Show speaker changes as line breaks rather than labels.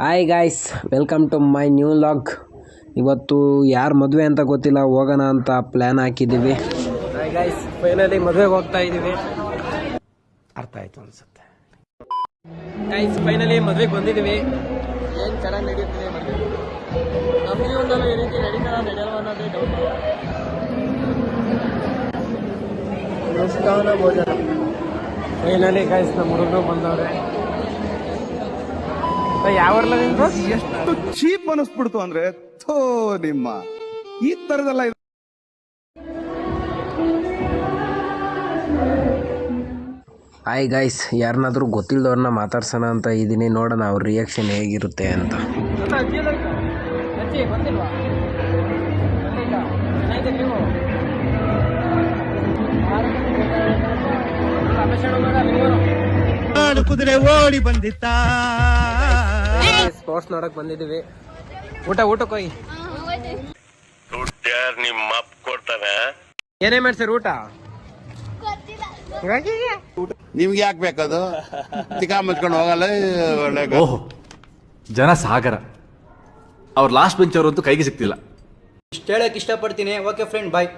Hi guys, welcome to my new vlog. ಇವತ್ತು ಯಾರು ಮದುವೆ ಅಂತ ಗೊತ್ತಿಲ್ಲ, ಹೋಗೋಣ ಅಂತ ಪ್ಲ್ಯಾನ್ ಹಾಕಿದ್ದೀವಿ. ಹಾಯ್ ಗಾಯ್ಸ್, ಫೈನಲಿ ಮದುವೆಗೆ ಹೋಗ್ತಾ ಇದ್ದೀವಿ. ಅರ್ಥ ಆಯಿತು ಅನಿಸುತ್ತೆ. ಗಾಯ್ಸ್, ಫೈನಲಿ ಮದುವೆಗೆ ಬಂದಿದ್ದೀವಿ.
ಏನು ಚೆನ್ನಾಗಿ ನಡೀತಿದೆ ಮದುವೆ. ನಮ್ಮ ಜೀವನದಲ್ಲೂ ಈ ರೀತಿ ನಡೀತಾರ ನಡೆಯಲ್ವ ಅನ್ನೋದೇ ಡೌಟ್. ನಿಷ್ಠಾವನ ಭೋಜನ.
ಫೈನಲಿ ಗಾಯ್ಸ್, ನಮ್ಮ ಹುಡುಗರು ಬಂದವ್ರೆ. ಯಾವರ್ಲ
ಎಷ್ಟು ಚೀಪ್ ಅನಿಸ್ಬಿಡ್ತು ಅಂದ್ರೆ ಥೋ ನಿಮ್ಮ ಈ ತರದೆಲ್ಲ.
ಹಾಯ್ ಗಾಯ್ಸ್, ಯಾರನ್ನಾದ್ರೂ ಗೊತ್ತಿಲ್ಲದವ್ರನ್ನ ಮಾತಾಡ್ಸೋಣ ಅಂತ ಇದ್ದೀನಿ. ನೋಡೋಣ ಅವ್ರ ರಿಯಾಕ್ಷನ್ ಹೇಗಿರುತ್ತೆ ಅಂತ.
ಕುದುರೆ ಓಡಿ ಬಂದಿತ್ತ.
ಸ್ಪೋರ್ಟ್ಸ್ ನೋಡಕ್ ಬಂದಿದ್ದೀವಿ. ಊಟಕ್ಕೆ ಹೋಗಿ
ನಿಮ್ಮ ಅಪ್ಪ ಕೊಡ್ತಾನೆ.
ಏನೇ ಮಾಡ್ಸರ್ ಊಟ?
ನಿಮ್ಗೆ ಯಾಕೆ ಬೇಕದು? ತಿಕಾ ಮುಚ್ಕೊಂಡು ಹೋಗಲ್ಲ.
ಓಹೋ, ಜನ ಸಾಗರ. ಅವ್ರ ಲಾಸ್ಟ್ ಬೆಂಚ್ ಅವರಂತೂ ಕೈಗೆ ಸಿಗ್ತಿಲ್ಲ.
ಇಷ್ಟು ಹೇಳಕ್ ಇಷ್ಟಪಡ್ತೀನಿ. ಓಕೆ ಫ್ರೆಂಡ್, ಬಾಯ್.